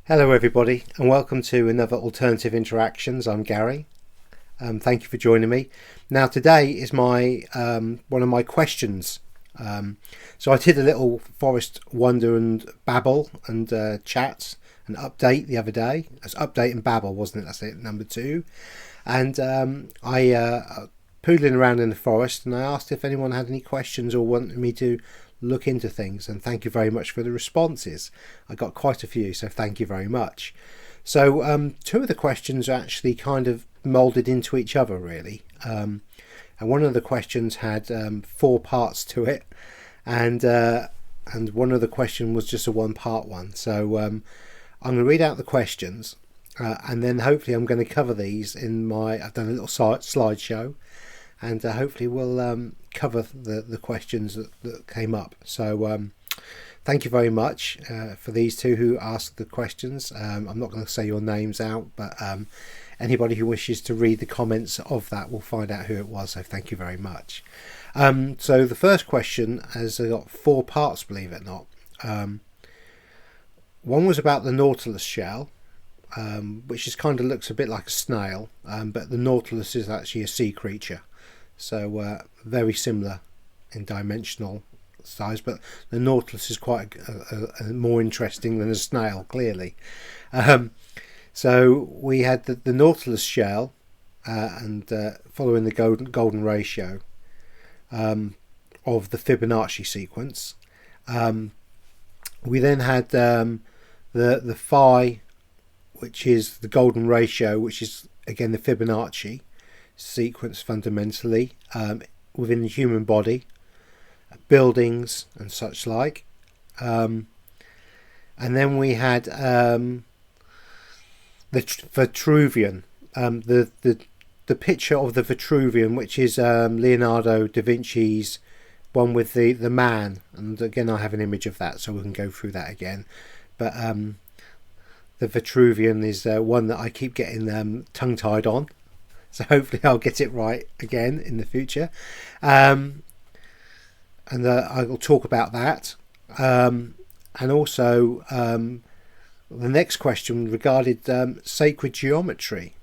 Hello everybody and welcome to another Alternative Interactions. I'm Gary. Thank you for joining me. Now today is my one of my questions. So I did a little forest wander and babble and chats and update the other day. It's update and babble, wasn't it? That's it, number 2. And I poodling around in the forest and I asked if anyone had any questions or wanted me to look into things, and thank you very much for the responses. I got quite a few, so thank you very much. So two of the questions are actually kind of molded into each other really, and one of the questions had 4 parts to it, and one of the question was just a 1-part one. So I'm going to read out the questions, and then hopefully I'm going to cover these in my, I've done a little slideshow, and hopefully we'll cover the questions that came up. So thank you very much for these two who asked the questions. I'm not going to say your names out, but anybody who wishes to read the comments of that will find out who it was, so thank you very much. So the first question has got 4 parts, believe it or not. One was about the Nautilus shell, which is kind of looks a bit like a snail, but the Nautilus is actually a sea creature. So very similar in dimensional size, but the Nautilus is quite more interesting than a snail, clearly. So we had the Nautilus shell, and following the golden ratio of the Fibonacci sequence. We then had the phi, which is the golden ratio, which is again the Fibonacci sequence fundamentally within the human body, buildings and such like, and then we had the Vitruvian, the picture of the Vitruvian, which is Leonardo da Vinci's one with the man, and again I have an image of that so we can go through that again, but the Vitruvian is one that I keep getting tongue-tied on. So hopefully I'll get it right again in the future. And I will talk about that. And also the next question regarded sacred geometry.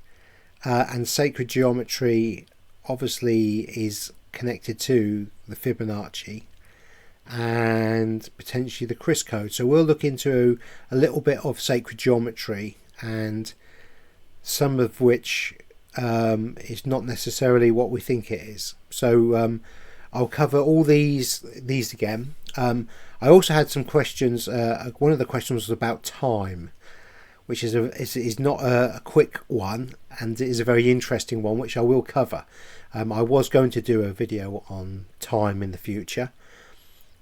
And sacred geometry obviously is connected to the Fibonacci and potentially the Kryst Code. So we'll look into a little bit of sacred geometry, and some of which is not necessarily what we think it is. So I'll cover all these again. I also had some questions. One of the questions was about time, which is not a quick one, and it is a very interesting one, which I will cover. I was going to do a video on time in the future,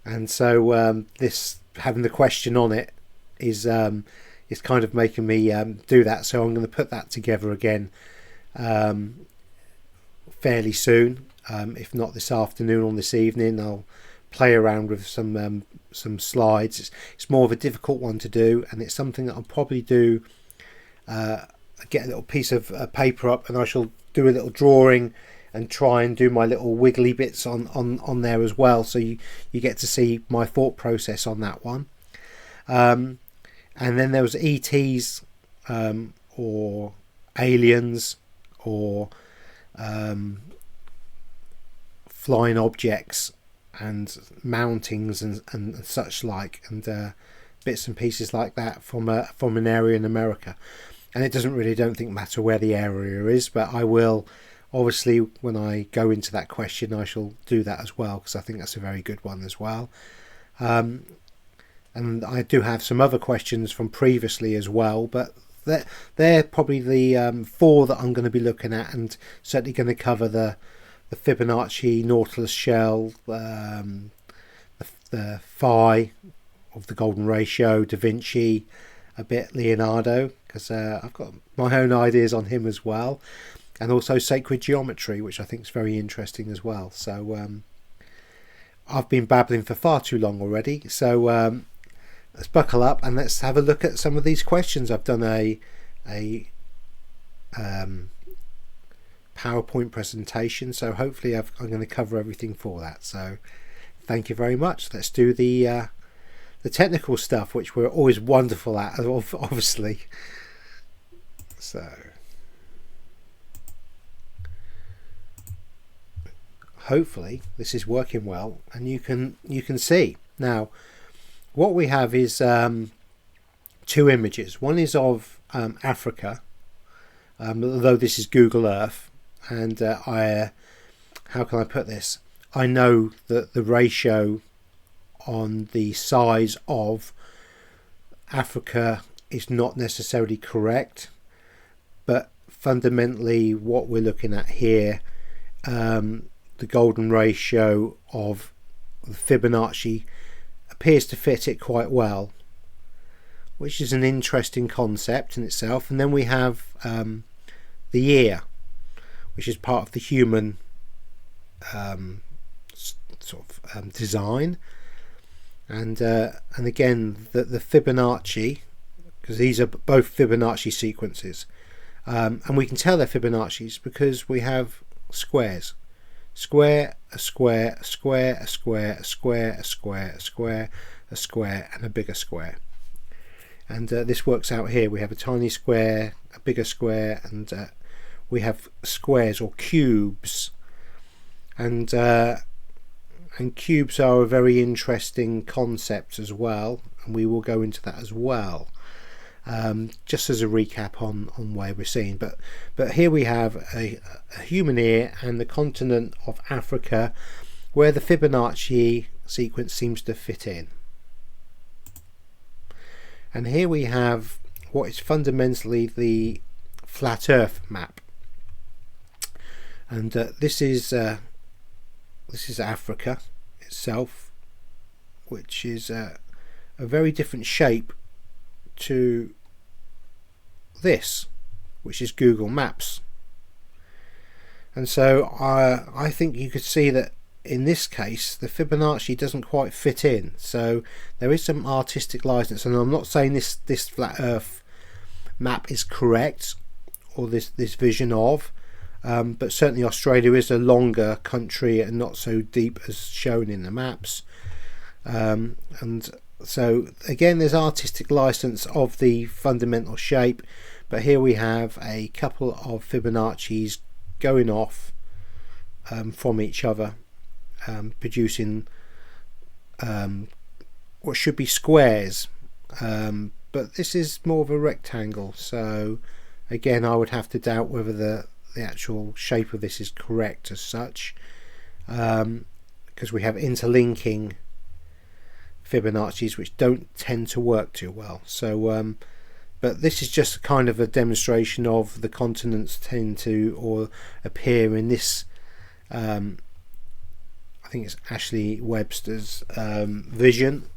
and so this having the question on it is kind of making me do that. So I'm going to put that together again fairly soon, if not this afternoon or this evening. I'll play around with some slides. It's more of a difficult one to do, and it's something that I'll probably do, get a little piece of paper up, and I shall do a little drawing and try and do my little wiggly bits on there as well, so you get to see my thought process on that one. And then there was ETs, or aliens, or flying objects and mountings and such like, and bits and pieces like that from an area in America. And it don't think matter where the area is, but I will obviously, when I go into that question, I shall do that as well, because I think that's a very good one as well. And I do have some other questions from previously as well, but they're probably the 4 that I'm going to be looking at, and certainly going to cover the Fibonacci, Nautilus shell, the phi of the golden ratio, Da Vinci, a bit Leonardo, because I've got my own ideas on him as well, and also sacred geometry, which I think is very interesting as well. So I've been babbling for far too long already, so let's buckle up and let's have a look at some of these questions. I've done a PowerPoint presentation, so hopefully I'm going to cover everything for that. So thank you very much. Let's do the the technical stuff, which we're always wonderful at, obviously. So hopefully this is working well, and you can see now what we have is two images. One is of Africa, although this is Google Earth, and how can I put this? I know that the ratio on the size of Africa is not necessarily correct, but fundamentally what we're looking at here, the golden ratio of the Fibonacci appears to fit it quite well, which is an interesting concept in itself. And then we have the ear, which is part of the human design, and again the Fibonacci, because these are both Fibonacci sequences, and we can tell they're Fibonacci's because we have squares. Square, a square, a square, a square, a square, a square, a square, a square, and a bigger square. And this works out here. We have a tiny square, a bigger square, and we have squares or cubes. And cubes are a very interesting concept as well, and we will go into that as well. Just as a recap on where we're seeing, but here we have a human ear and the continent of Africa, where the Fibonacci sequence seems to fit in. And here we have what is fundamentally the flat Earth map, and this is Africa itself, which is a very different shape to this, which is Google Maps. And so I think you could see that in this case the Fibonacci doesn't quite fit in, so there is some artistic license. And I'm not saying this flat Earth map is correct, or this vision of, but certainly Australia is a longer country and not so deep as shown in the maps, and so again there's artistic license of the fundamental shape, but here we have a couple of Fibonacci's going off from each other, producing what should be squares, but this is more of a rectangle. So again, I would have to doubt whether the actual shape of this is correct as such, because we have interlinking Fibonacci's which don't tend to work too well. So but this is just kind of a demonstration of the continents tend to or appear in this, I think it's Ashley Webster's vision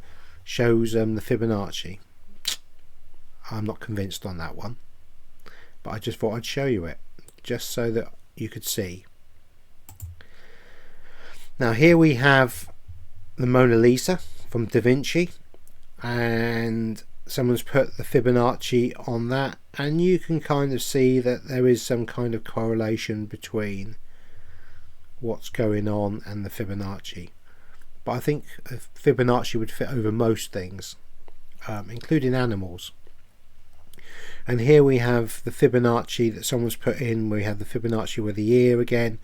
shows the Fibonacci. I'm not convinced on that one, but I just thought I'd show you it just so that you could see. Now here we have the Mona Lisa from Da Vinci, and someone's put the Fibonacci on that, and you can kind of see that there is some kind of correlation between what's going on and the Fibonacci. But I think Fibonacci would fit over most things, including animals. And here we have the Fibonacci that someone's put in. We have the Fibonacci with the ear again,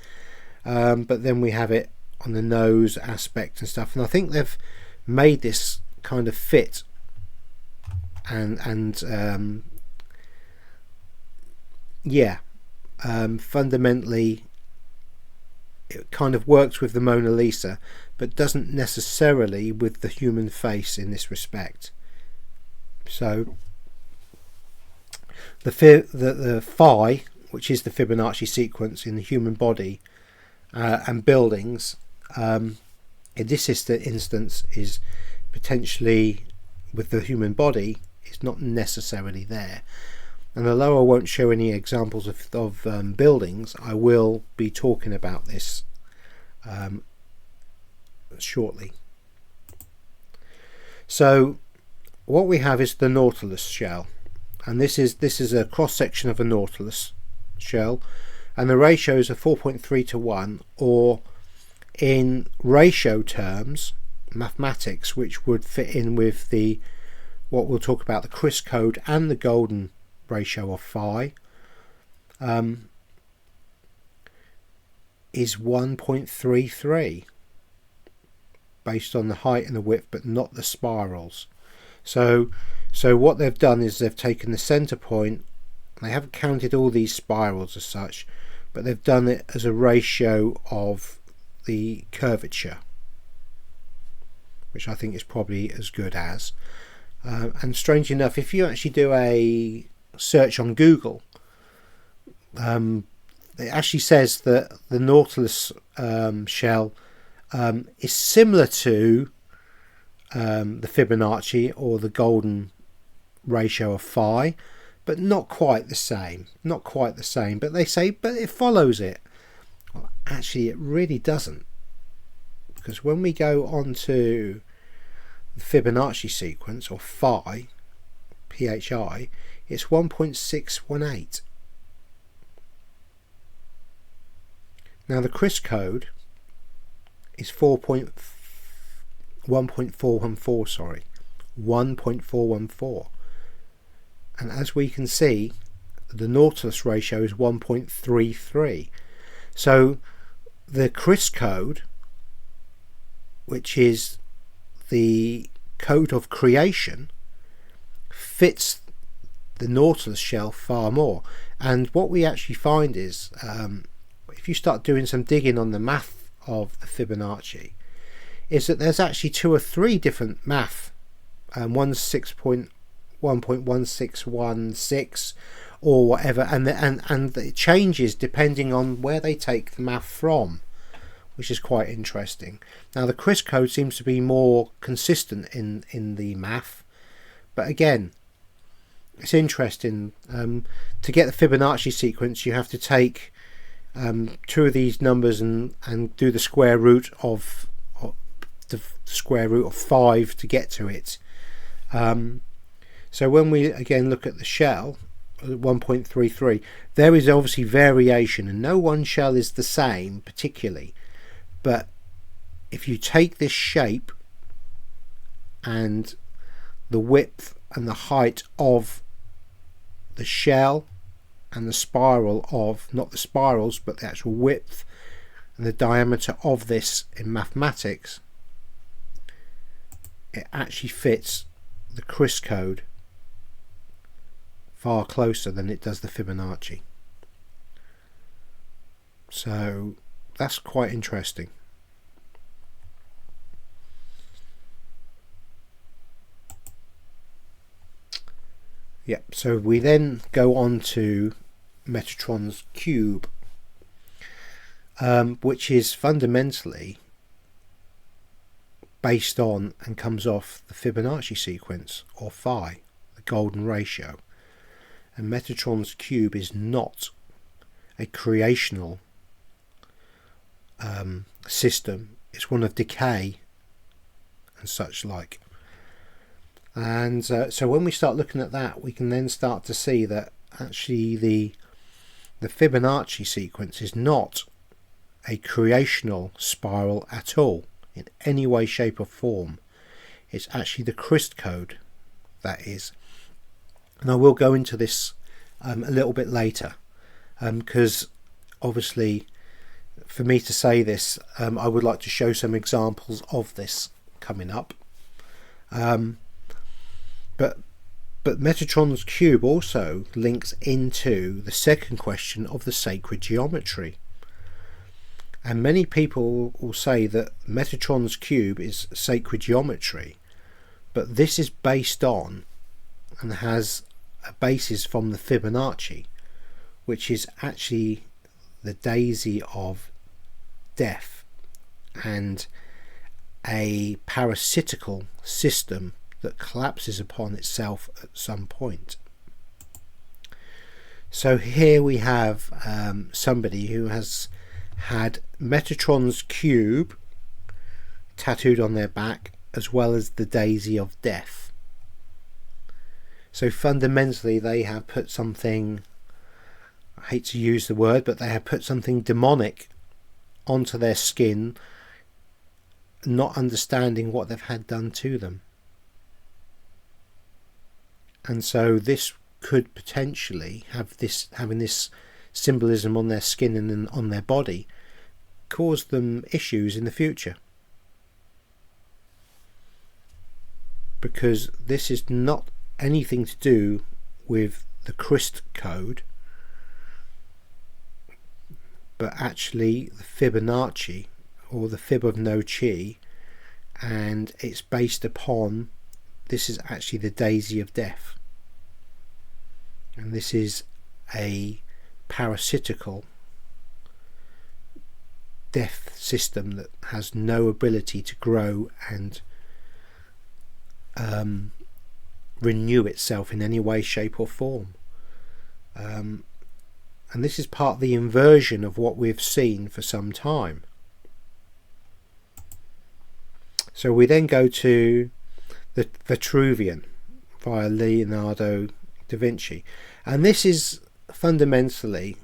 but then we have it on the nose aspect and stuff, and I think they've made this kind of fit, and fundamentally it kind of works with the Mona Lisa, but doesn't necessarily with the human face in this respect. So the phi, which is the Fibonacci sequence in the human body and buildings, in this instance is potentially with the human body, is not necessarily there. And although I won't show any examples of buildings, I will be talking about this shortly. So what we have is the Nautilus shell, and this is a cross section of a Nautilus shell, and the ratios are 4.3 to 1, or in ratio terms mathematics which would fit in with the what we'll talk about, the Kryst code and the golden ratio of phi, is 1.33 based on the height and the width, but not the spirals. So what they've done is they've taken the center point. They haven't counted all these spirals as such, but they've done it as a ratio of the curvature, which I think is probably as good as. And strange enough, if you actually do a search on Google, it actually says that the Nautilus shell is similar to the Fibonacci or the golden ratio of phi, but not quite the same. Not quite the same. But they say, but it follows it. Well, actually, it really doesn't, because when we go on to the Fibonacci sequence, or phi, phi, it's 1.618. Now the Kryst code is 1.414, sorry, 1.414, and as we can see, the Nautilus ratio is 1.33. So the Kryst code, which is the code of creation, fits the Nautilus shell far more. And what we actually find is, if you start doing some digging on the math of the Fibonacci, is that there's actually 2 or 3 different math. One's 1.1616 or whatever, and it changes depending on where they take the math from, which is quite interesting. Now the Kryst code seems to be more consistent in the math, but again, it's interesting. To get the Fibonacci sequence, you have to take 2 of these numbers and do the square root of 5 to get to it. So when we again look at the shell at 1.33, there is obviously variation, and no one shell is the same particularly. But if you take this shape and the width and the height of the shell and the spiral of, not the spirals, but the actual width and the diameter of this in mathematics, it actually fits the Kryst code far closer than it does the Fibonacci. So that's quite interesting. Yep, so we then go on to Metatron's cube, which is fundamentally based on and comes off the Fibonacci sequence, or phi, the golden ratio. And Metatron's cube is not a creational system. It's one of decay and such like. And so when we start looking at that, we can then start to see that actually the Fibonacci sequence is not a creational spiral at all, in any way, shape or form. It's actually the Kryst code that is. And I will go into this a little bit later, because obviously for me to say this, I would like to show some examples of this coming up. But Metatron's cube also links into the second question of the sacred geometry. And many people will say that Metatron's cube is sacred geometry, but this is based on and has a basis from the Fibonacci, which is actually the daisy of death and a parasitical system that collapses upon itself at some point. So here we have somebody who has had Metatron's cube tattooed on their back, as well as the daisy of death. So fundamentally they have put something, I hate to use the word, but they have put something demonic onto their skin not understanding what they've had done to them. And so this could potentially having this symbolism on their skin and on their body cause them issues in the future, because this is not anything to do with the Kryst Code, but actually the Fibonacci, or the fib of no chi, and it's based upon, this is actually the daisy of death, and this is a parasitical death system that has no ability to grow and renew itself in any way, shape or form. And this is part of the inversion of what we've seen for some time. So we then go to the Vitruvian via Leonardo da Vinci, and this is fundamentally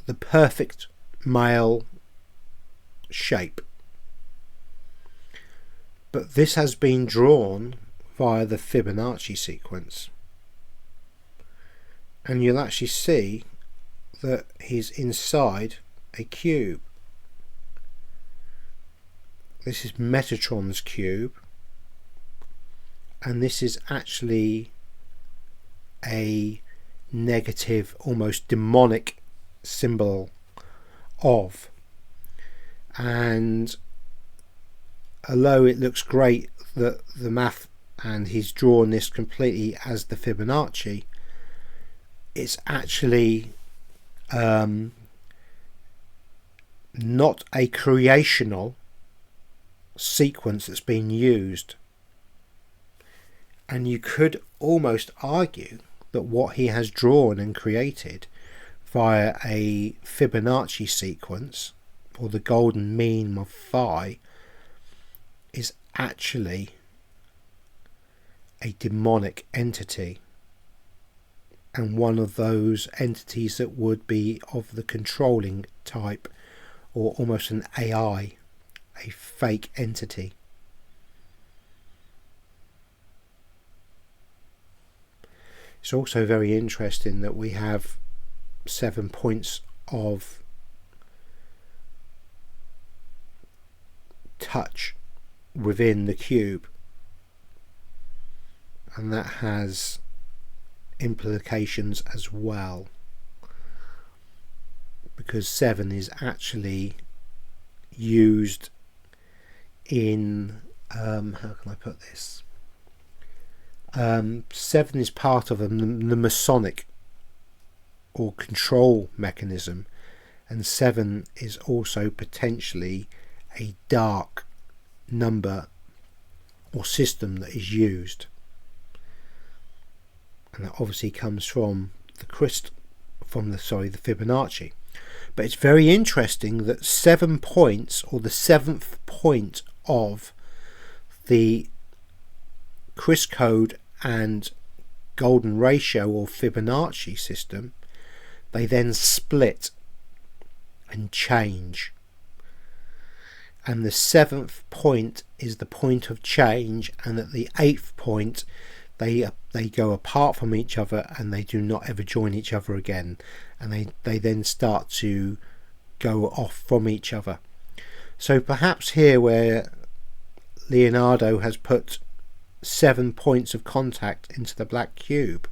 the perfect male shape, but this has been drawn via the Fibonacci sequence, and you'll actually see that he's inside a cube. This is Metatron's cube, and this is actually a negative, almost demonic symbol of. And although it looks great that the math, and he's drawn this completely as the Fibonacci, it's actually not a creational sequence that's been used. And you could almost argue that what he has drawn and created via a Fibonacci sequence, or the golden mean of phi, is actually a demonic entity, and one of those entities that would be of the controlling type, or almost an AI, a fake entity. It's also very interesting that we have 7 points of touch within the cube, and that has implications as well, because 7 is actually used in how can I put this, 7 is part of the Masonic or control mechanism, and 7 is also potentially a dark number or system that is used, and that obviously comes from the Fibonacci. But it's very interesting that 7 points, or the 7th point of the Kryst Code and golden ratio or Fibonacci system, they then split and change, and the 7th point is the point of change, and at the 8th point they go apart from each other, and they do not ever join each other again, and they then start to go off from each other. So perhaps here, where Leonardo has put 7 points of contact into the black cube,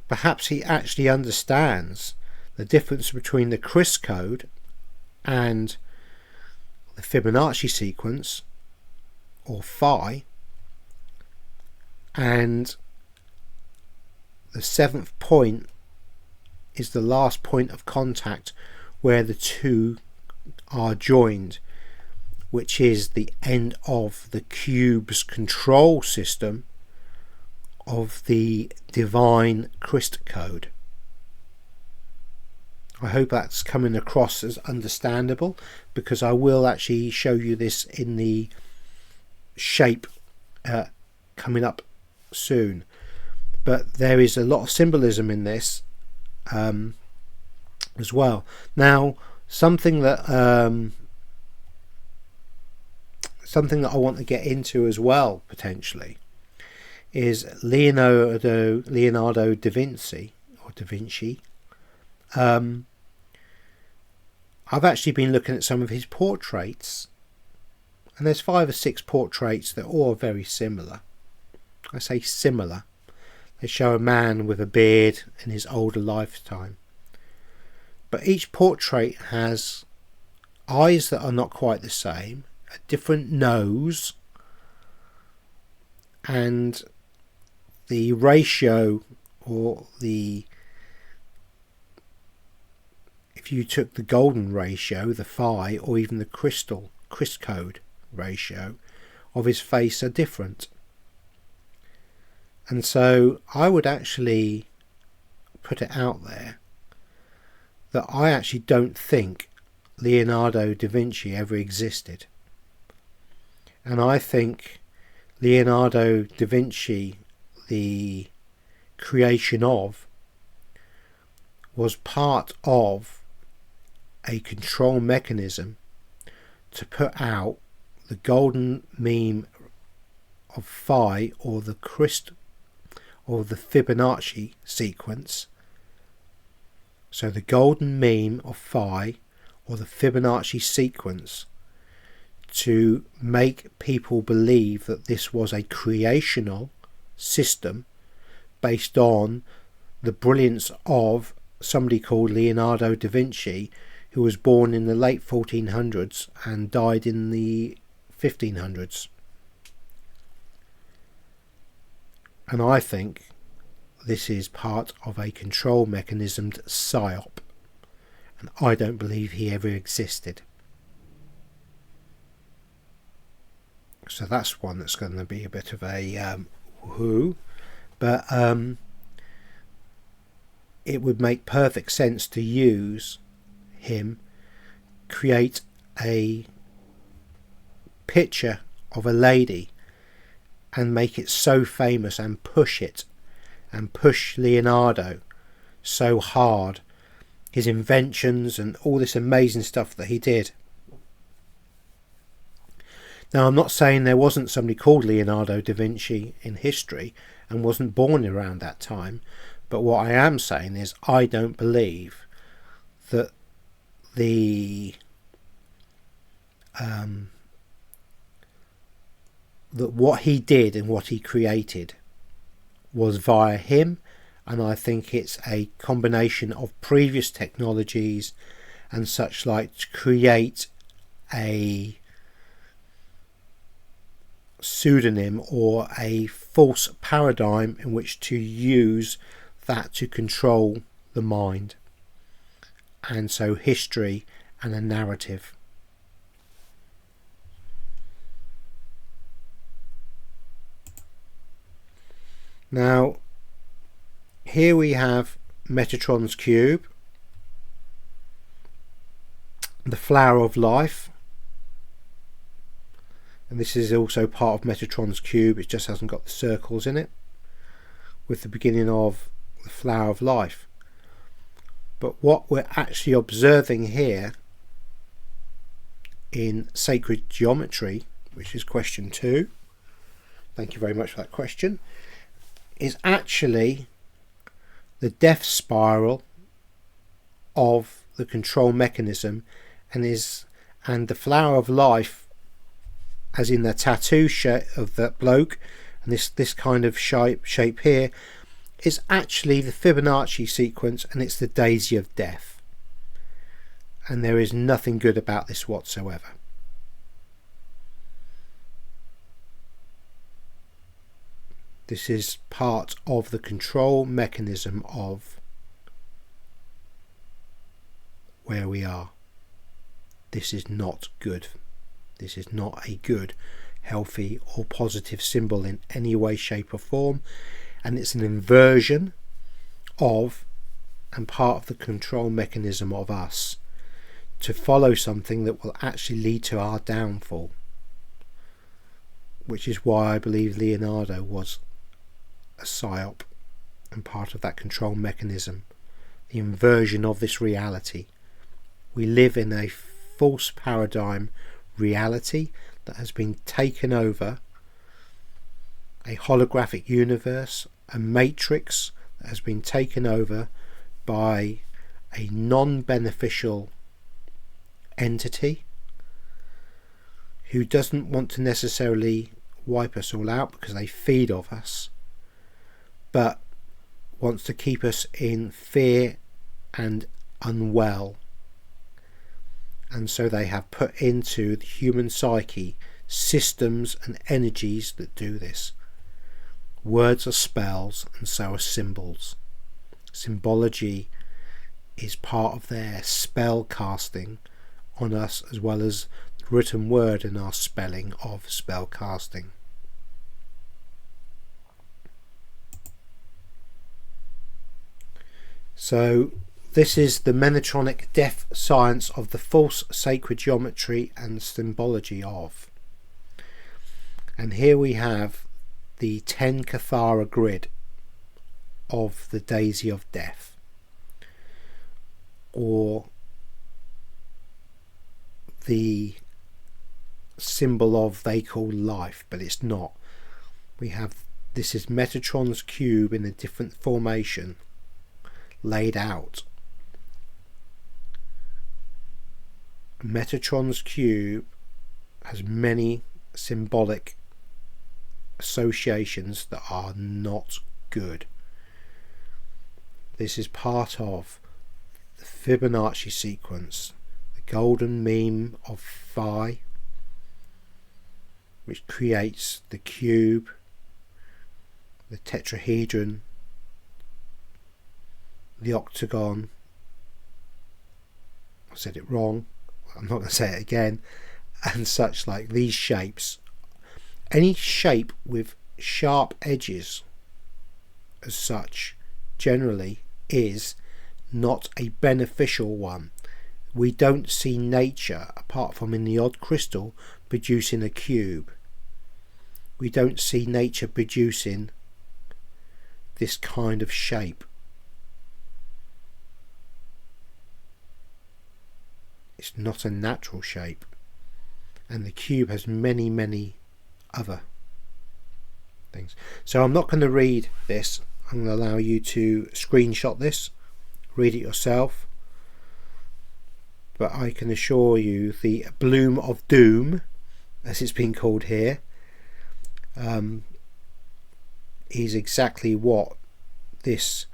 perhaps he actually understands the difference between the Kryst Code and the Fibonacci sequence, or phi, and the 7th point is the last point of contact where the two are joined, which is the end of the cube's control system of the divine Kryst Code. I hope that's coming across as understandable, because I will actually show you this in the shape coming up soon. But there is a lot of symbolism in this as well. Now, something that something that I want to get into as well, potentially, is Leonardo da Vinci, or Da Vinci. I've actually been looking at some of his portraits, and there's 5 or 6 portraits that are all very similar. I say similar. They show a man with a beard in his older lifetime. But each portrait has eyes that are not quite the same, a different nose, and the ratio, or if you took the golden ratio, the phi, or even the Kryst Code ratio of his face are different. And so I would actually put it out there that I actually don't think Leonardo da Vinci ever existed. And I think Leonardo da Vinci, the creation of, was part of a control mechanism to put out the golden mean of phi, or the Kryst, or the Fibonacci sequence. So the golden mean of phi, or the Fibonacci sequence, to make people believe that this was a creational system based on the brilliance of somebody called Leonardo da Vinci, who was born in the late 1400s and died in the 1500s. And I think this is part of a control mechanism psyop, and I don't believe he ever existed. So that's one that's going to be a bit of a woohoo, but it would make perfect sense to use him, create a picture of a lady and make it so famous, and push it, and push Leonardo so hard, his inventions and all this amazing stuff that he did. Now, I'm not saying there wasn't somebody called Leonardo da Vinci in history and wasn't born around that time, but what I am saying is I don't believe that that what he did and what he created was via him, and I think it's a combination of previous technologies and such like to create a pseudonym or a false paradigm in which to use that to control the mind, and so history and a narrative. Now, here we have Metatron's cube, the flower of life, and this is also part of Metatron's cube, it just hasn't got the circles in it, with the beginning of the flower of life. But what we're actually observing here in sacred geometry, which is question 2, thank you very much for that question, is actually the death spiral of the control mechanism, and the flower of life, as in the tattoo shape of that bloke, and this kind of shape here, is actually the Fibonacci sequence, and it's the daisy of death, and there is nothing good about this whatsoever. This is part of the control mechanism of where we are. This is not good. This is not a good, healthy or positive symbol in any way, shape or form, and it's an inversion of and part of the control mechanism of us to follow something that will actually lead to our downfall, which is why I believe Leonardo was a psyop and part of that control mechanism, the inversion of this reality. We live in a false paradigm reality that has been taken over, a holographic universe, a matrix that has been taken over by a non-beneficial entity who doesn't want to necessarily wipe us all out because they feed off us, but wants to keep us in fear and unwell. And so they have put into the human psyche systems and energies that do this. Words are spells, and so are symbols. Symbology is part of their spell casting on us, as well as the written word in our spelling of spell casting. So this is the Metatronic deaf science of the false sacred geometry and symbology of. And here we have the 10 Cathara grid of the Daisy of Death, or the symbol of they call life, but it's not. We have, this is Metatron's cube in a different formation laid out. Metatron's cube has many symbolic associations that are not good. This is part of the Fibonacci sequence, the golden mean of phi, which creates the cube, the tetrahedron, the octagon. I said it wrong, I'm not going to say it again, and such like these shapes. Any shape with sharp edges as such generally is not a beneficial one. We don't see nature, apart from in the odd crystal, producing a cube. We don't see nature producing this kind of shape. It's not a natural shape, and the cube has many other things. So I'm not going to read this. I'm going to allow you to screenshot this, read it yourself, but I can assure you the bloom of doom, as it's been called here, is exactly what this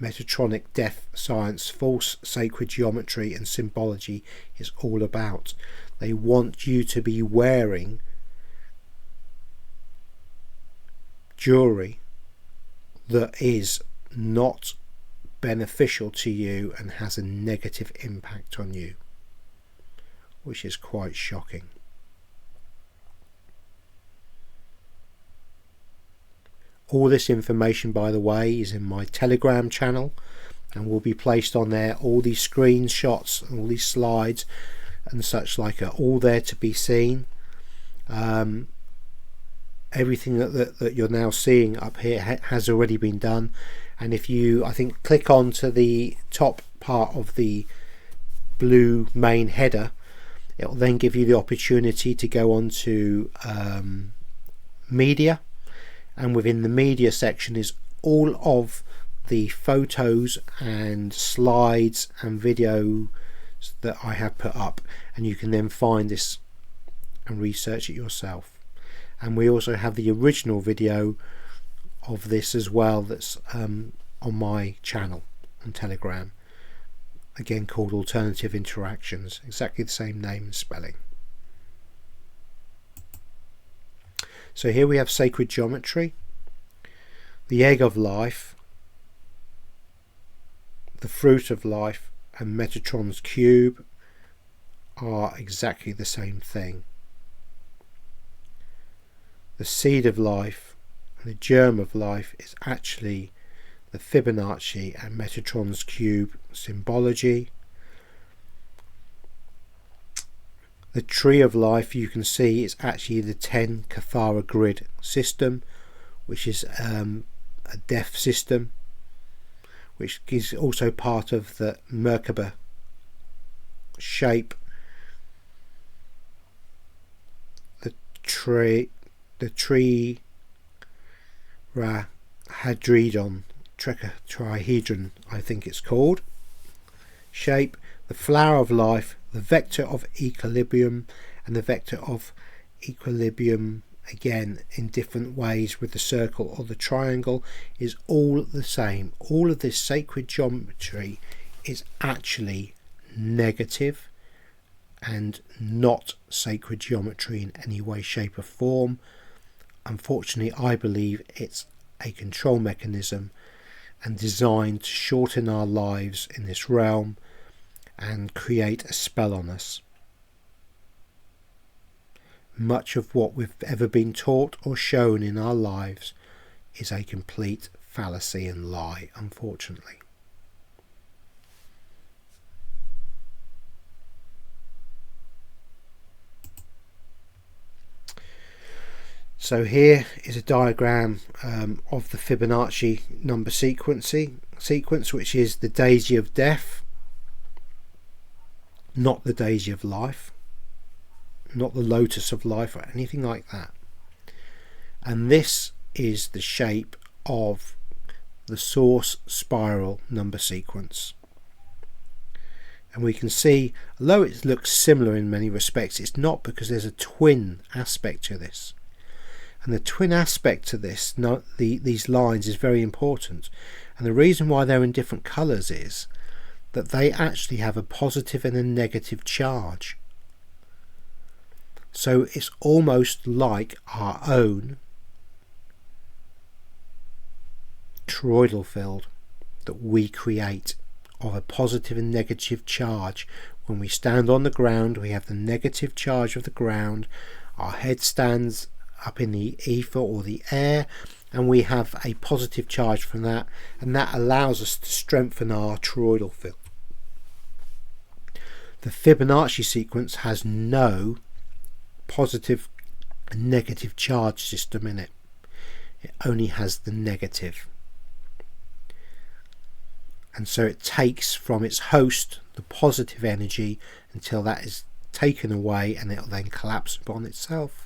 Metatronic death science, false sacred geometry and symbology is all about. They want you to be wearing jewelry that is not beneficial to you and has a negative impact on you, which is quite shocking. All this information, by the way, is in my Telegram channel and will be placed on there. All these screenshots and all these slides and such like are all there to be seen. Everything that you're now seeing up here has already been done, and if you, I think, click on to the top part of the blue main header, it will then give you the opportunity to go on to media, and within the media section is all of the photos and slides and videos that I have put up, and you can then find this and research it yourself. And we also have the original video of this as well, that's on my channel on Telegram, again called Alternative Interactions, exactly the same name and spelling. So here we have sacred geometry, the egg of life, the fruit of life, and Metatron's cube are exactly the same thing. The seed of life and the germ of life is actually the Fibonacci and Metatron's cube symbology. The tree of life, you can see, is actually the 10 Cathara grid system, which is a death system, which is also part of the Merkaba shape. tetrahedron, I think it's called, shape, the flower of life, the vector of equilibrium, and the vector of equilibrium again in different ways with the circle or the triangle is all the same. All of this sacred geometry is actually negative and not sacred geometry in any way, shape or form. Unfortunately, I believe it's a control mechanism and designed to shorten our lives in this realm and create a spell on us. Much of what we've ever been taught or shown in our lives is a complete fallacy and lie, unfortunately. So here is a diagram of the Fibonacci number sequence, which is the daisy of death, not the daisy of life, not the lotus of life or anything like that. And this is the shape of the source spiral number sequence. And we can see, although it looks similar in many respects, it's not, because there's a twin aspect to this. And the twin aspect to this, these lines, is very important. And the reason why they're in different colours is that they actually have a positive and a negative charge. So it's almost like our own toroidal field that we create of a positive and negative charge. When we stand on the ground, we have the negative charge of the ground. Our head stands up in the ether or the air, and we have a positive charge from that, and that allows us to strengthen our toroidal field. The Fibonacci sequence has no positive and negative charge system in it. It only has the negative. And so it takes from its host the positive energy until that is taken away, and it will then collapse upon itself,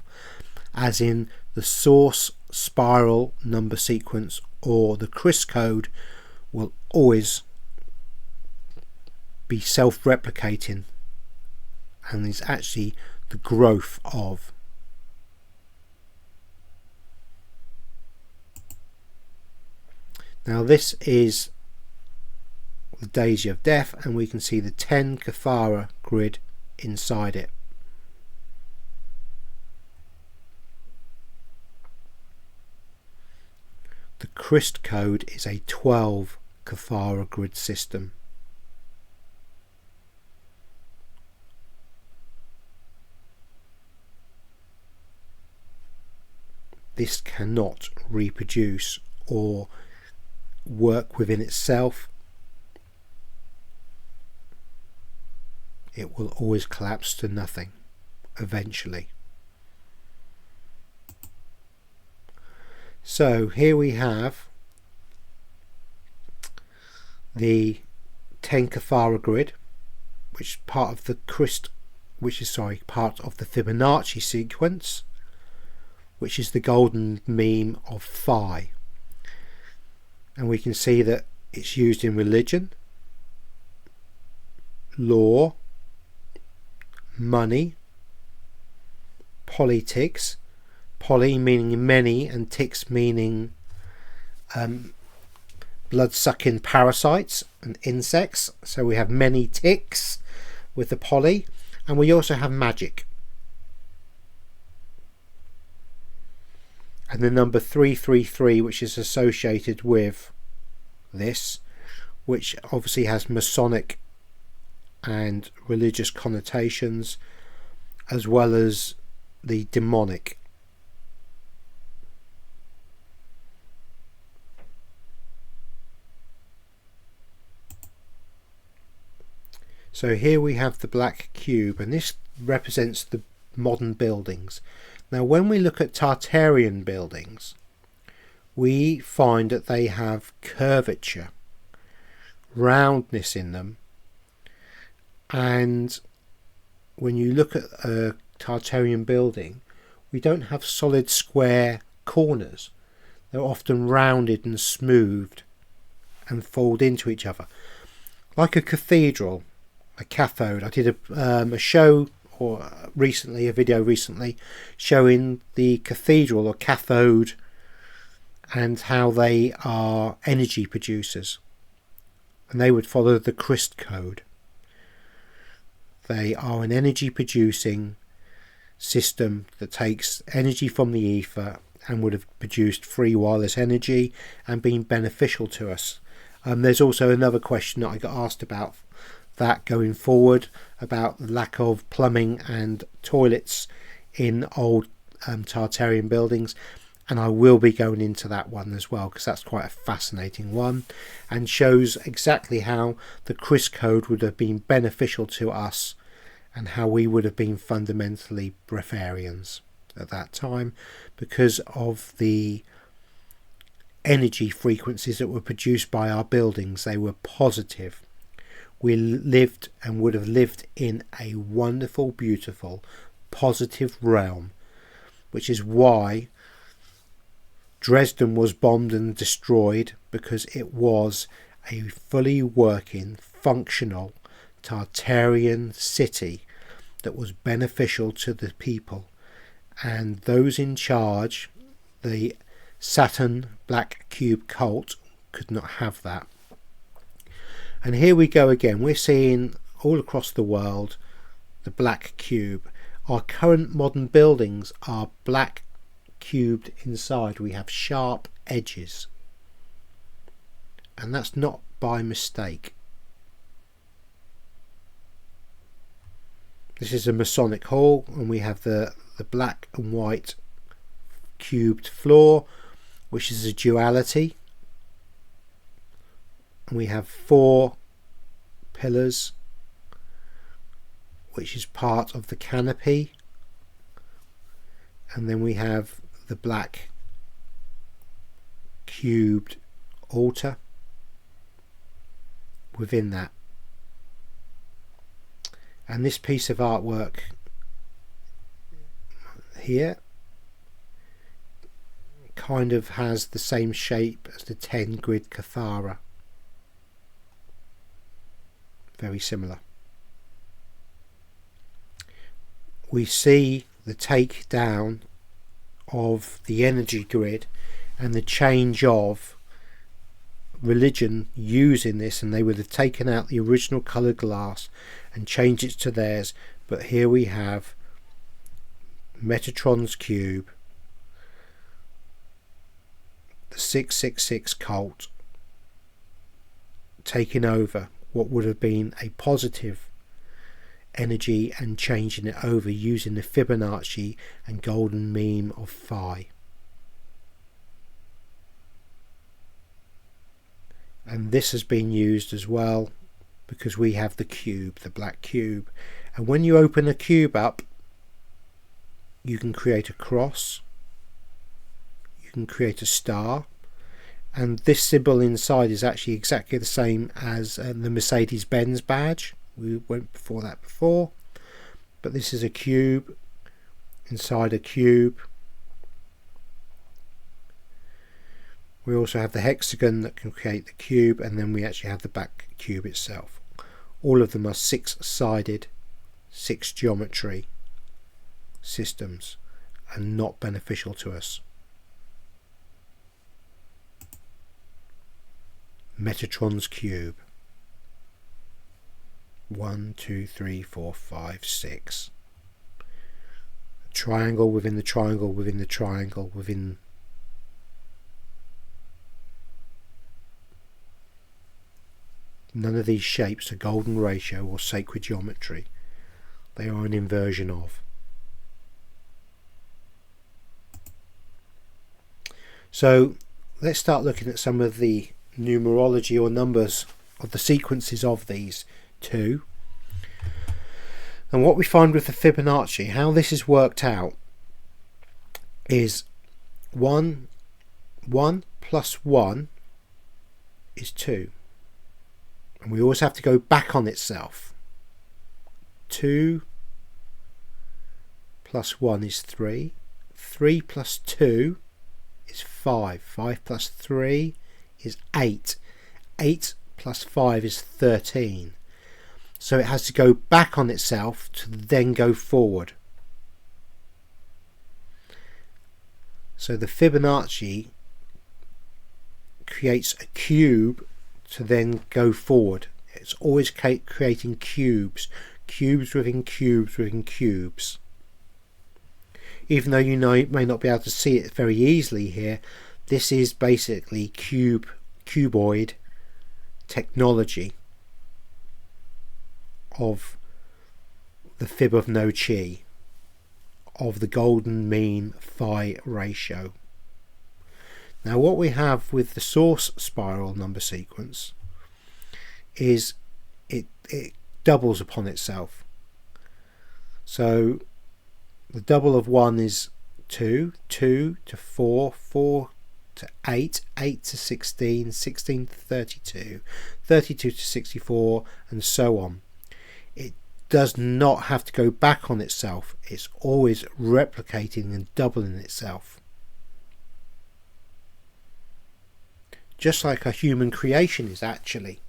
as in the source spiral number sequence, or the Kryst code, will always be self-replicating and is actually the growth of. Now this is the daisy of death, and we can see the 10 Cathara grid inside it. The Kryst code is a 12 Cathara grid system. This cannot reproduce or work within itself. It will always collapse to nothing eventually. So here we have the 10 Cathara grid, which is part of the part of the Fibonacci sequence, which is the golden mean of phi. And we can see that it's used in religion, law, money, politics, poly meaning many and ticks meaning blood-sucking parasites and insects. So we have many ticks with the poly, and we also have magic. And the number 333, which is associated with this, which obviously has Masonic and religious connotations, as well as the demonic. So here we have the black cube, and this represents the modern buildings. Now when we look at Tartarian buildings, we find that they have curvature, roundness in them, and when you look at a Tartarian building, we don't have solid square corners. They're often rounded and smoothed and fold into each other. Like a cathedral, a cathode. I did a show or recently, a video recently, showing the cathedral or cathode and how they are energy producers. And they would follow the Kryst Code. They are an energy producing system that takes energy from the ether and would have produced free wireless energy and been beneficial to us. There's also another question that I got asked about that going forward, about the lack of plumbing and toilets in old Tartarian buildings, and I will be going into that one as well, because that's quite a fascinating one and shows exactly how the Kryst Code would have been beneficial to us and how we would have been fundamentally breatharians at that time, because of the energy frequencies that were produced by our buildings. They were positive. We lived and would have lived in a wonderful, beautiful, positive realm, which is why Dresden was bombed and destroyed, because it was a fully working, functional Tartarian city that was beneficial to the people, and those in charge, the Saturn black cube cult, could not have that. And here we go again. We're seeing all across the world the black cube. Our current modern buildings are black cubed inside. We have sharp edges, and that's not by mistake. This is a Masonic hall, and we have the black and white cubed floor, which is a duality. And we have 4 pillars, which is part of the canopy, and then we have the black cubed altar within that. And this piece of artwork here kind of has the same shape as the 10 grid Cathara. Very similar. We see the take down of the energy grid and the change of religion using this, and they would have taken out the original coloured glass and changed it to theirs. But here we have Metatron's cube, the 666 cult taking over what would have been a positive energy and changing it over using the Fibonacci and golden mean of phi. And this has been used as well because we have the cube, the black cube, and when you open a cube up, you can create a cross, you can create a star, and this symbol inside is actually exactly the same as the Mercedes-Benz badge. We went before that before, but this is a cube inside a cube. We also have the hexagon that can create the cube, and then we actually have the back cube itself. All of them are 6-sided, 6 geometry systems and not beneficial to us. Metatron's cube. 1, 2, 3, 4, 5, 6. A triangle within the triangle within the triangle within. None of these shapes are golden ratio or sacred geometry. They are an inversion of. So let's start looking at some of the numerology or numbers of the sequences of these two. And what we find with the Fibonacci, how this is worked out, is 1 plus 1 is 2. And we always have to go back on itself. 2 plus 1 is 3. 3 plus 2 is 5. 5 plus 3 is 8. 8 plus 5 is 13. So it has to go back on itself to then go forward. So the Fibonacci creates a cube to then go forward. It's always creating cubes, cubes within cubes within cubes. Even though you may not be able to see it very easily here, this is basically cuboid technology of the fib of no chi, of the golden mean phi ratio. Now what we have with the source spiral number sequence is it doubles upon itself. So the double of 1 is 2, 2 to 4, 4 to 8, 8 to 16, 16 to 32, 32 to 64, and so on. It does not have to go back on itself. It's always replicating and doubling itself. Just like a human creation is actually.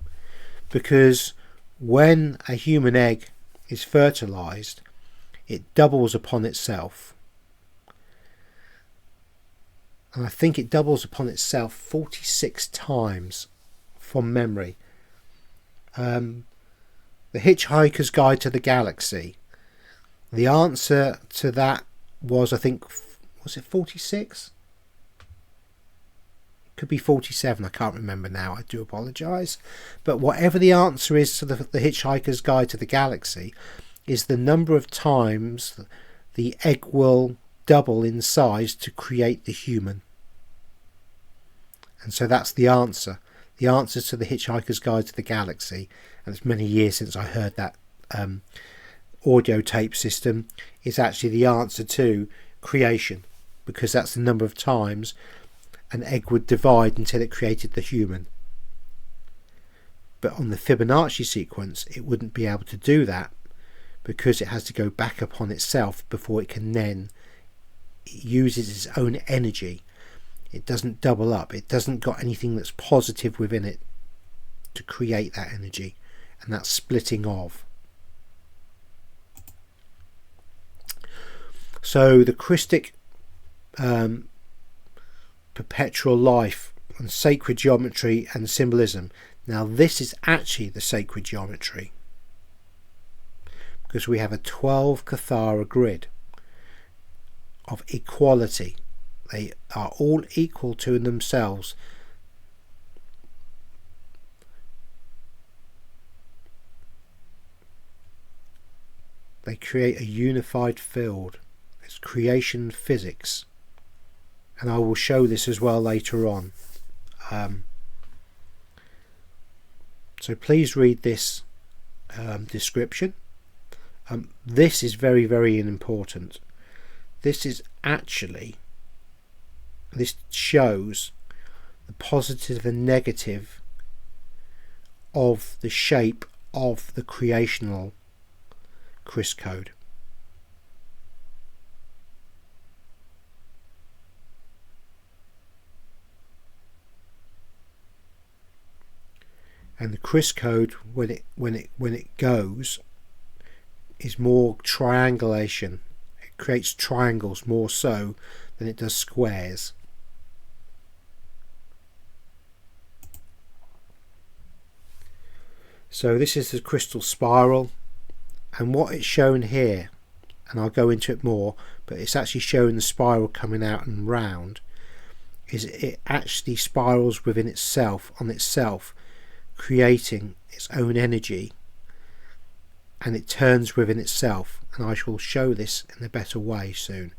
Because when a human egg is fertilized, it doubles upon itself. And I think it doubles upon itself 46 times from memory. The Hitchhiker's Guide to the Galaxy. The answer to that was, I think, was it 46? Could be 47, I can't remember now, I do apologise. But whatever the answer is to the Hitchhiker's Guide to the Galaxy is the number of times the egg will double in size to create the human. And so that's the answer. The answer to the Hitchhiker's Guide to the Galaxy, and it's many years since I heard that audio tape system, is actually the answer to creation, because that's the number of times an egg would divide until it created the human. But on the Fibonacci sequence it wouldn't be able to do that, because it has to go back upon itself before it can then, it uses its own energy. It doesn't double up. It doesn't got anything that's positive within it to create that energy, and that's splitting of. So the Krystic perpetual life and sacred geometry and symbolism. Now this is actually the sacred geometry, because we have a 12 Cathara grid of equality. They are all equal to themselves. They create a unified field. It's creation physics. And I will show this as well later on. So please read this description. This is very, very important. This is actually, this shows the positive and negative of the shape of the creational Kryst code. And the Kryst code, when it goes, is more triangulation. It creates triangles more so than it does squares. So this is the crystal spiral, and what it's shown here, and I'll go into it more, but it's actually showing the spiral coming out and round, is it actually spirals within itself, on itself, creating its own energy, and it turns within itself, and I shall show this in a better way soon.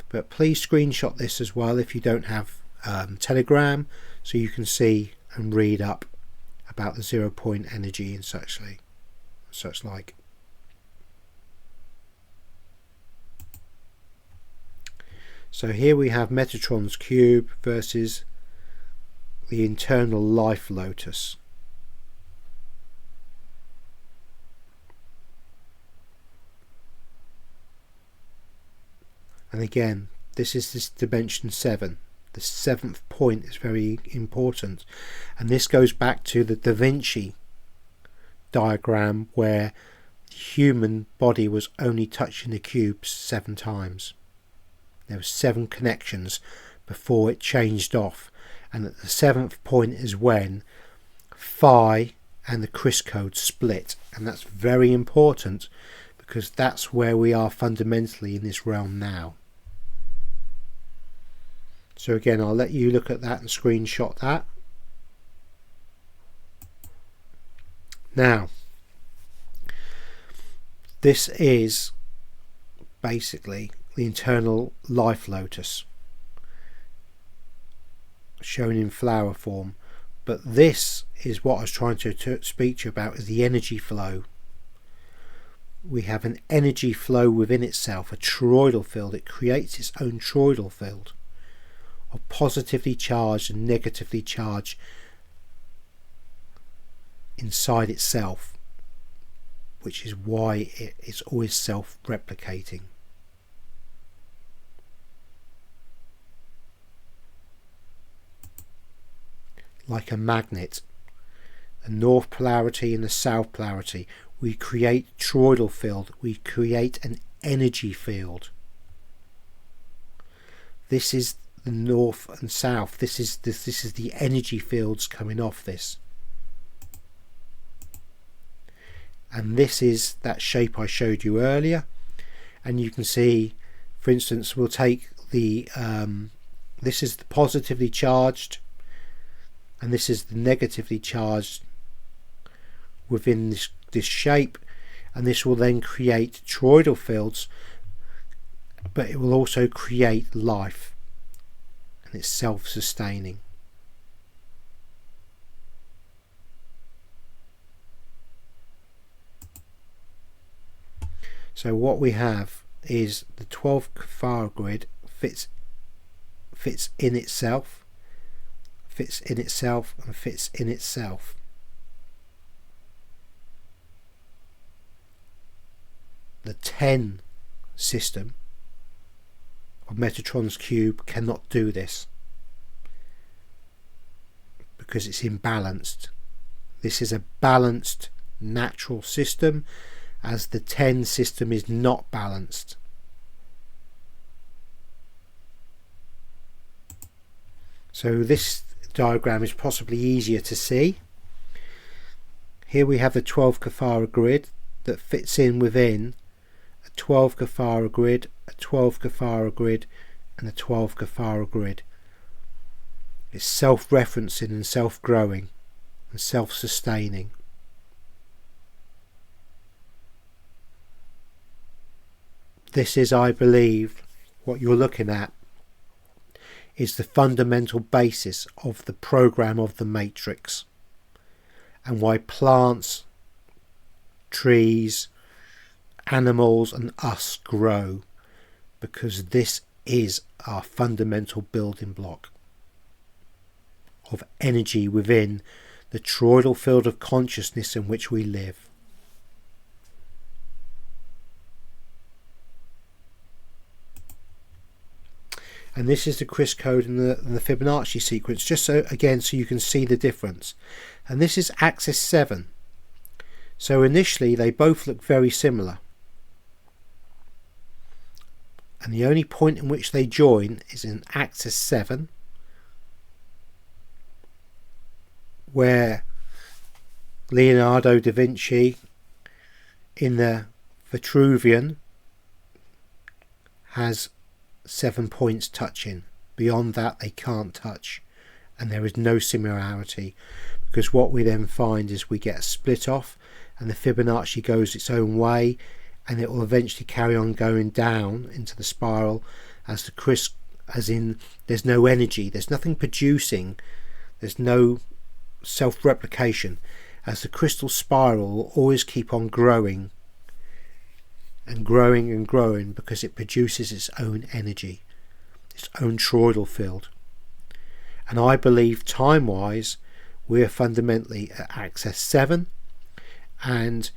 But please screenshot this as well if you don't have Telegram, so you can see and read up about the 0 point energy and such like. So here we have Metatron's cube versus the internal life lotus. And again, this is this dimension 7. The 7th point is very important, and this goes back to the Da Vinci diagram where the human body was only touching the cube 7 times. There were 7 connections before it changed off, and at the 7th point is when Phi and the Kryst Code split, and that's very important because that's where we are fundamentally in this realm now. So again, I'll let you look at that and screenshot that. Now, this is basically the internal life lotus shown in flower form, but this is what I was trying to speak to you about, is the energy flow. We have an energy flow within itself, a toroidal field. It creates its own toroidal field of positively charged and negatively charged inside itself, which is why it's always self-replicating. Like a magnet, the north polarity and the south polarity, we create toroidal field, we create an energy field. This is the north and south. This is the energy fields coming off this, and this is that shape I showed you earlier. And you can see, for instance, we'll take the this is the positively charged, and this is the negatively charged within this shape, and this will then create toroidal fields, but it will also create life, and it's self-sustaining. So what we have is the 12 Cafaro grid fits in itself, fits in itself, and fits in itself. The 10 system of Metatron's cube cannot do this because it's imbalanced. This is a balanced natural system, as the 10 system is not balanced. So this diagram is possibly easier to see. Here we have the 12 Cafaro grid that fits in within a 12 Cafaro grid, a 12 Cafaro grid, and a 12 Cafaro grid. It's self-referencing and self-growing and self-sustaining. This is, I believe, what you're looking at is the fundamental basis of the program of the matrix, and why plants, trees, animals and us grow, because this is our fundamental building block of energy within the toroidal field of consciousness in which we live. And this is the Kryst Code and the Fibonacci sequence, just so again so you can see the difference. And this is axis 7. So initially they both look very similar, and the only point in which they join is in axis 7, where Leonardo da Vinci in the Vitruvian has 7 points touching. Beyond that they can't touch, and there is no similarity, because what we then find is we get a split off, and the Fibonacci goes its own way, and it will eventually carry on going down into the spiral as the Kryst, as in there's no energy, there's nothing producing, there's no self-replication, as the crystal spiral will always keep on growing and growing and growing, because it produces its own energy, its own toroidal field. And I believe time wise we're fundamentally at axis 7, and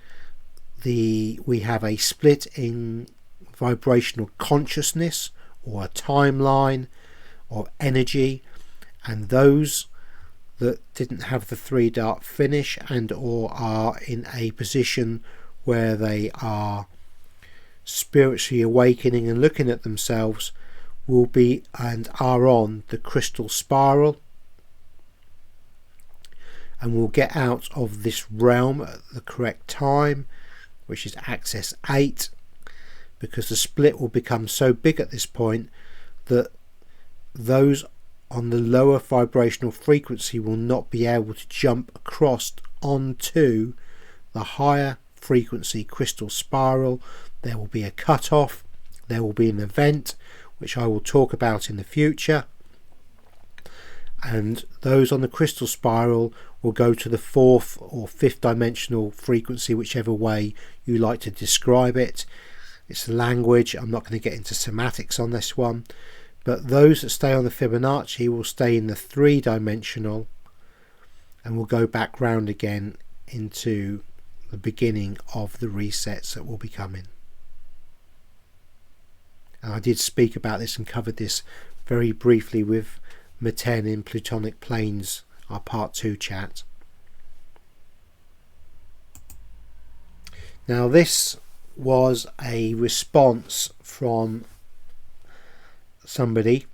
we have a split in vibrational consciousness or a timeline or energy, and those that didn't have the 3 dart finish and or are in a position where they are spiritually awakening and looking at themselves will be and are on the crystal spiral, and will get out of this realm at the correct time, which is axis 8, because the split will become so big at this point that those on the lower vibrational frequency will not be able to jump across onto the higher frequency crystal spiral. There will be a cut-off, there will be an event which I will talk about in the future, and those on the crystal spiral will go to the 4th or 5th dimensional frequency, whichever way you like to describe it. It's a language, I'm not going to get into semantics on this one, but those that stay on the Fibonacci will stay in the 3-dimensional and will go back round again into the beginning of the resets that will be coming. And I did speak about this and covered this very briefly with Metatron in Plutonic Planes, our part 2 chat. Now this was a response from somebody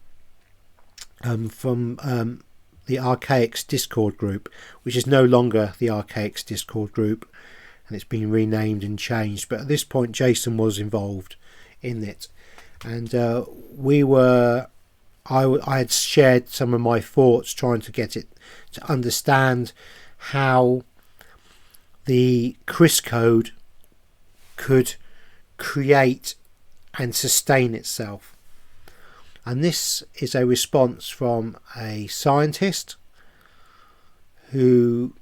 from the Archaics Discord group, which is no longer the Archaics Discord group, and it's been renamed and changed, but at this point Jason was involved in it, and I had shared some of my thoughts trying to get it to understand how the Kryst Code could create and sustain itself. And this is a response from a scientist who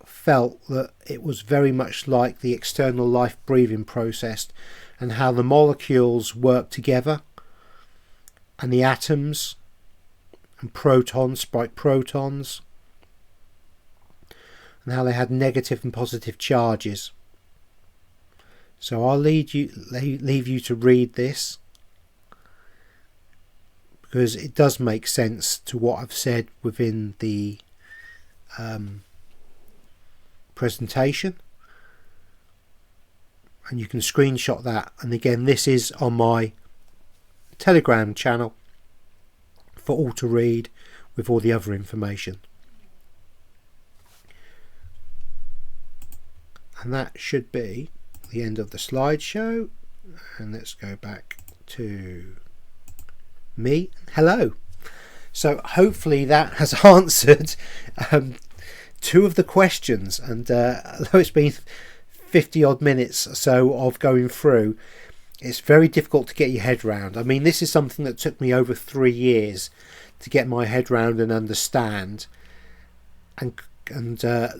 felt that it was very much like the external life breathing process, and how the molecules work together, and the atoms and protons spike protons, and how they had negative and positive charges. So I'll leave you to read this, because it does make sense to what I've said within the presentation, and you can screenshot that. And again, this is on my Telegram channel for all to read with all the other information. And that should be the end of the slideshow. And let's go back to me. Hello. So hopefully that has answered 2 of the questions, and although it's been 50 odd minutes or so of going through, it's very difficult to get your head round. I mean, this is something that took me over 3 years to get my head round and understand, and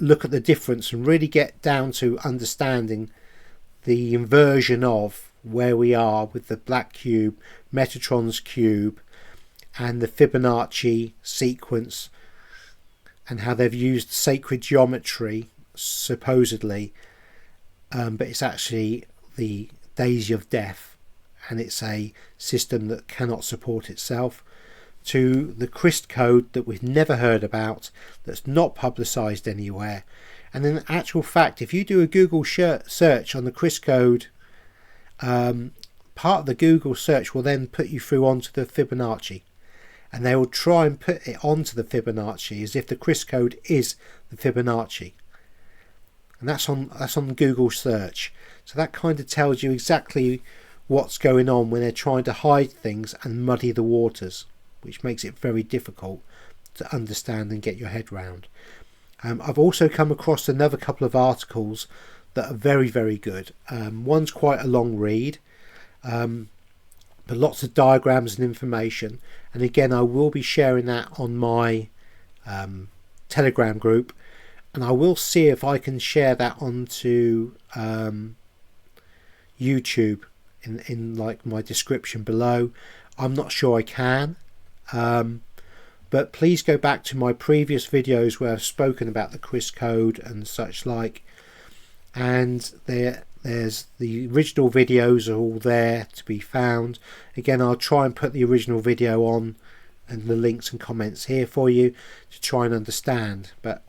look at the difference and really get down to understanding the inversion of where we are with the black cube, Metatron's cube, and the Fibonacci sequence, and how they've used sacred geometry supposedly, but it's actually the daisy of death, and it's a system that cannot support itself, to the Kryst Code that we've never heard about, that's not publicized anywhere. And in actual fact, if you do a Google search on the Kryst Code, part of the Google search will then put you through onto the Fibonacci, and they will try and put it onto the Fibonacci as if the Kryst Code is the Fibonacci, and that's on Google search. So that kind of tells you exactly what's going on when they're trying to hide things and muddy the waters, which makes it very difficult to understand and get your head round. I've also come across another couple of articles that are very, very good. One's quite a long read, but lots of diagrams and information, and again I will be sharing that on my Telegram group, and I will see if I can share that onto YouTube in like my description below. I'm not sure I can, but please go back to my previous videos where I've spoken about the Kryst Code and such like, and there's the original videos are all there to be found. Again, I'll try and put the original video on and the links and comments here for you to try and understand, but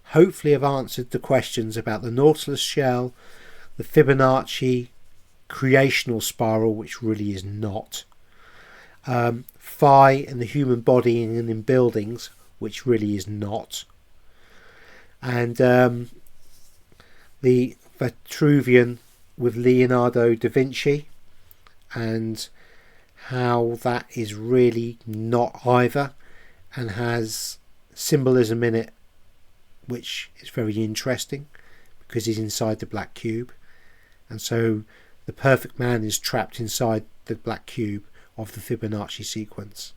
hopefully I've answered the questions about the Nautilus shell, the Fibonacci creational spiral, which really is not, phi in the human body and in buildings, which really is not, and the Vitruvian with Leonardo da Vinci, and how that is really not either, and has symbolism in it, which is very interesting because he's inside the black cube, and so the perfect man is trapped inside the black cube of the Fibonacci sequence,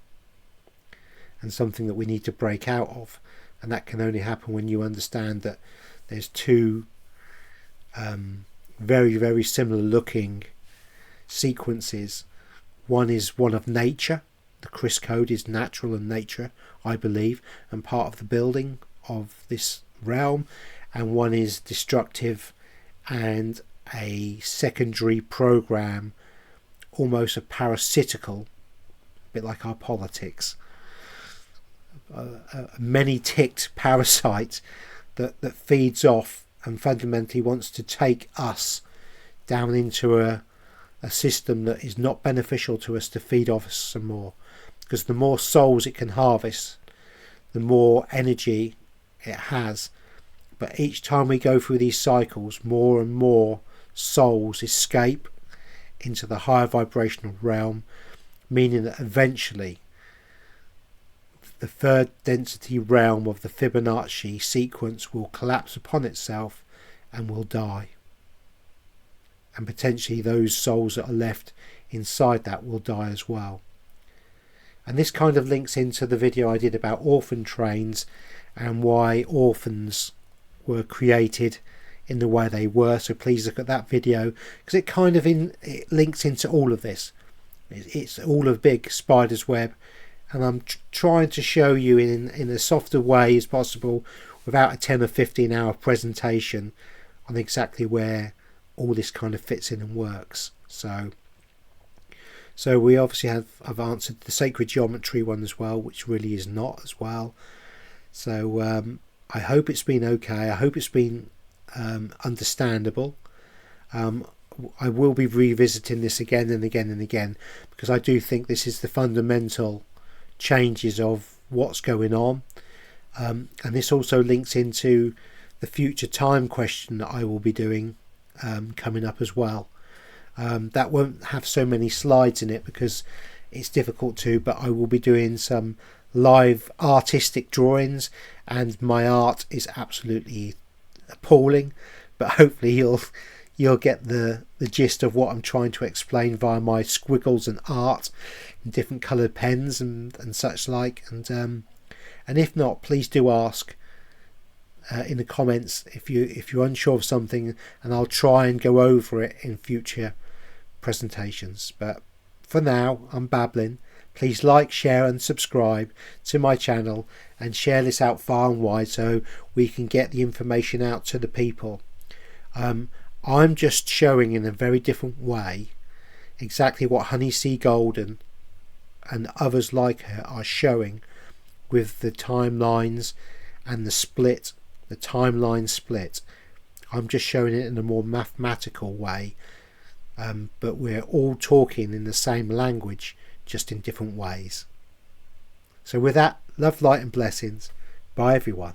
and something that we need to break out of, and that can only happen when you understand that there's two very, very similar looking sequences. One is one of nature. The Kryst Code is natural and nature, I believe, and part of the building of this realm, and one is destructive and a secondary program, almost a parasitical, a bit like our politics, a many-ticked parasite that feeds off and fundamentally wants to take us down into a system that is not beneficial to us, to feed off us some more, because the more souls it can harvest, the more energy it has. But each time we go through these cycles, more and more souls escape into the higher vibrational realm, meaning that eventually the third density realm of the Fibonacci sequence will collapse upon itself and will die, and potentially those souls that are left inside that will die as well. And this kind of links into the video I did about orphan trains and why orphans were created in the way they were, so please look at that video, because it kind of it links into all of this. It's all a big spider's web, and I'm trying to show you in a softer way as possible, without a 10 or 15 hour presentation, on exactly where all this kind of fits in and works. So we obviously I've answered the sacred geometry one as well, which really is not as well. So I hope it's been okay. I hope it's been understandable. I will be revisiting this again and again and again, because I do think this is the fundamental changes of what's going on, and this also links into the future time question that I will be doing coming up as well. That won't have so many slides in it because it's difficult to, but I will be doing some live artistic drawings, and my art is absolutely appalling, but hopefully you'll get the gist of what I'm trying to explain via my squiggles and art and different coloured pens and such like, and if not, please do ask in the comments if you're unsure of something, and I'll try and go over it in future presentations. But for now, I'm babbling. Please like, share and subscribe to my channel, and share this out far and wide so we can get the information out to the people. I'm just showing in a very different way exactly what Honey C. Golden and others like her are showing with the timelines and the timeline split. I'm just showing it in a more mathematical way, but we're all talking in the same language, just in different ways. So with that, love, light and blessings. Bye everyone.